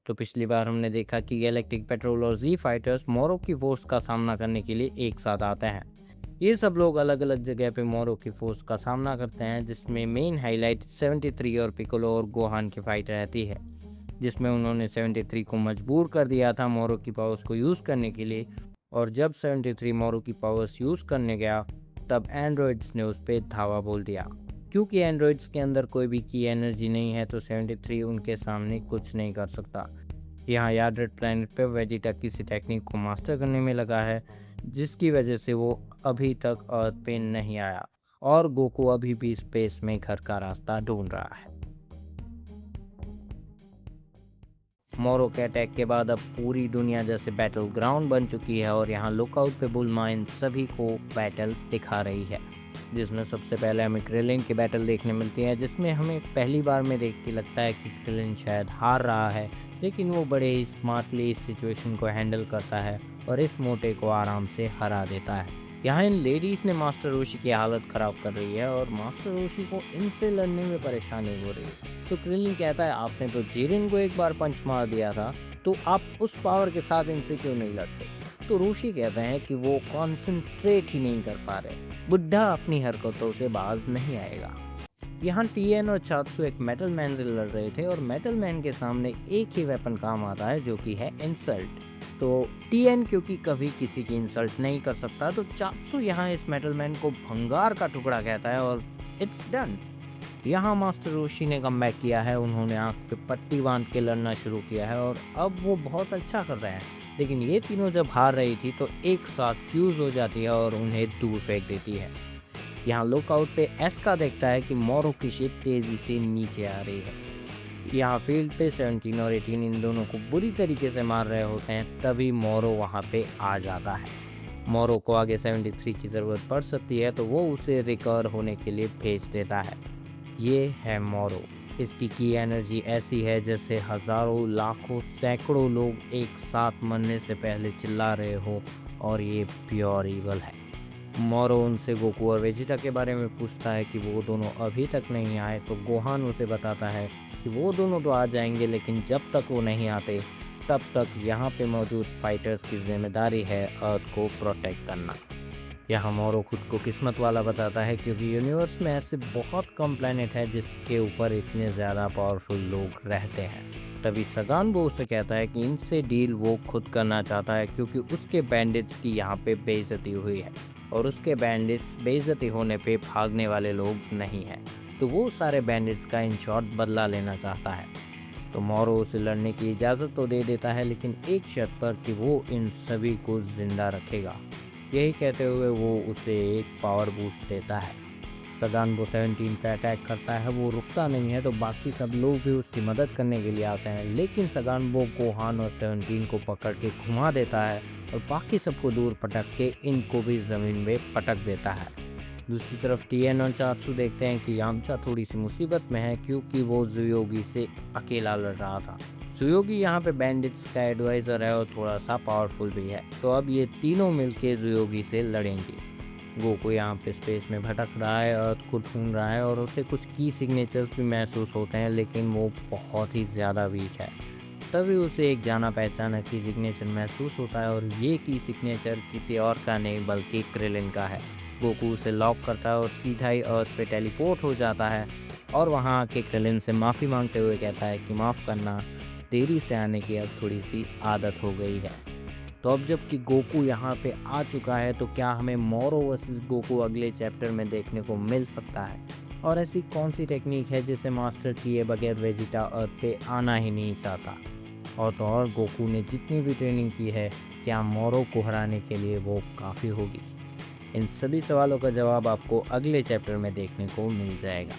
तो पिछली बार हमने देखा कि गैलेक्टिक पेट्रोल और जी फाइटर्स मोरो की फोर्स का सामना करने के लिए एक साथ आते हैं। ये सब लोग अलग अलग जगह पे मोरो की फोर्स का सामना करते हैं, जिसमें मेन हाईलाइट 73 और पिकोलो और गोहान की फाइट रहती है, जिसमें उन्होंने 73 को मजबूर कर दिया था मोरो की पावर्स को यूज़ करने के लिए। और जब 73 मोरो की पावर्स यूज़ करने गया तब एंड्रॉइड्स ने उस पर धावा बोल दिया। क्योंकि एंड्रॉइड्स के अंदर कोई भी की एनर्जी नहीं है तो 73 उनके सामने कुछ नहीं कर सकता। यहाँ यार्डेड प्लैनेट पे वेजिटा किसी टेक्निक को मास्टर करने में लगा है, जिसकी वजह से वो अभी तक अर्थ पे नहीं आया और गोकू अभी भी स्पेस में घर का रास्ता ढूंढ रहा है। मोरो के अटैक के बाद अब पूरी दुनिया जैसे बैटल ग्राउंड बन चुकी है और यहाँ लुकआउट पे बुलमा इन सभी को बैटल्स दिखा रही है, जिसमें सबसे पहले हमें क्रिलिन की बैटल देखने मिलती है, जिसमें हमें पहली बार में देख के लगता है कि क्रिलिन शायद हार रहा है, लेकिन वो बड़े ही स्मार्टली इस सिचुएशन को हैंडल करता है और इस मोटे को आराम से हरा देता है। यहाँ इन लेडीज़ ने मास्टर रोशी की हालत ख़राब कर रही है और मास्टर रोशी को इनसे लड़ने में परेशानी हो रही है। तो क्रिलिन कहता है आपने तो जीरिन को एक बार पंच मार दिया था, तो आप उस पावर के साथ इनसे क्यों नहीं लड़ते। तो रोशी कहते हैं कि वो कॉन्सेंट्रेट ही नहीं कर पा रहे, बुढ़ा अपनी हरकतों से बाज नहीं आएगा। यहाँ टीएन और चात्सु एक मेटल मैन से लड़ रहे थे और मेटल मैन के सामने एक ही वेपन काम आता है, जो कि है इंसल्ट। तो टीएन क्योंकि कभी किसी की इंसल्ट नहीं कर सकता, तो चात्सु यहाँ इस मेटल मैन को भंगार का टुकड़ा कहता है और इट्स डन। यहाँ मास्टर रोशी ने कमबैक किया है, उन्होंने आंख पे पट्टी बांध के लड़ना शुरू किया है और अब वो बहुत अच्छा कर रहे हैं। लेकिन ये तीनों जब हार रही थी तो एक साथ फ्यूज हो जाती है और उन्हें दूर फेंक देती है। यहाँ लुकआउट पे एस्का देखता है कि मोरो की शिप तेजी से नीचे आ रही है। यहाँ फील्ड पे 17 और 18 इन दोनों को बुरी तरीके से मार रहे होते हैं, तभी मोरो वहाँ पे आ जाता है। मोरो को आगे 73 की ज़रूरत पड़ सकती है तो वो उसे रिकवर होने के लिए भेज देता है। ये है मोरो। इसकी की एनर्जी ऐसी है जैसे हज़ारों लाखों सैकड़ों लोग एक साथ मरने से पहले चिल्ला रहे हो, और ये प्योर ईवल है। मोरो उनसे गोकू और वेजिटा के बारे में पूछता है कि वो दोनों अभी तक नहीं आए, तो गोहान उसे बताता है कि वो दोनों तो आ जाएंगे, लेकिन जब तक वो नहीं आते तब तक यहाँ पे मौजूद फाइटर्स की जिम्मेदारी है अर्थ को प्रोटेक्ट करना। यहाँ मोरो खुद को किस्मत वाला बताता है, क्योंकि यूनिवर्स में ऐसे बहुत कम प्लेनेट है जिसके ऊपर इतने ज़्यादा पावरफुल लोग रहते हैं। तभी सगान वो उसे कहता है कि इनसे डील वो खुद करना चाहता है, क्योंकि उसके बैंडिट्स की यहाँ पे बेइज्जती हुई है और उसके बैंडिट्स बेइज्जती होने पे भागने वाले लोग नहीं हैं, तो वो सारे बैंडिट्स का इन शॉर्ट बदला लेना चाहता है। तो मोरो उसे लड़ने की इजाज़त तो दे देता है, लेकिन एक शर्त पर कि वो इन सभी को जिंदा रखेगा। यही कहते हुए वो उसे एक पावर बूस्ट देता है। सगान वो 17 पे अटैक करता है, वो रुकता नहीं है, तो बाकी सब लोग भी उसकी मदद करने के लिए आते हैं, लेकिन सगान वो गोहान और 17 को पकड़ के घुमा देता है और बाकी सबको दूर पटक के इनको भी ज़मीन में पटक देता है। दूसरी तरफ टीएन और चात्सु देखते हैं कि यामचा थोड़ी सी मुसीबत में है, क्योंकि वो जुयोगी से अकेला लड़ रहा था। जुयोगी यहाँ पे बैंडिट्स का एडवाइज़र है और थोड़ा सा पावरफुल भी है, तो अब ये तीनों मिलके जुयोगी से लड़ेंगे। गोकू यहाँ पे स्पेस में भटक रहा है, अर्थ को ढूंढ रहा है और उसे कुछ की सिग्नेचर्स भी महसूस होते हैं, लेकिन वो बहुत ही ज़्यादा वीक है। तभी उसे एक जाना पहचाना की सिग्नेचर महसूस होता है और ये की सिग्नेचर किसी और का नहीं बल्कि क्रिलिन का है। गोकू उसे लॉक करता है और सीधा ही अर्थ पे टेलीपोर्ट हो जाता है और वहाँ आके क्रिलिन से माफ़ी मांगते हुए कहता है कि माफ़ करना, देरी से आने की अब थोड़ी सी आदत हो गई है। तो अब जबकि गोकू यहाँ पे आ चुका है, तो क्या हमें मोरो वर्सेस गोकू अगले चैप्टर में देखने को मिल सकता है? और ऐसी कौन सी टेक्निक है जिसे मास्टर किए बगैर वेजिटा अर्थ पे आना ही नहीं चाहता? और तो और गोकू ने जितनी भी ट्रेनिंग की है, क्या मोरो को हराने के लिए वो काफ़ी होगी? इन सभी सवालों का जवाब आपको अगले चैप्टर में देखने को मिल जाएगा।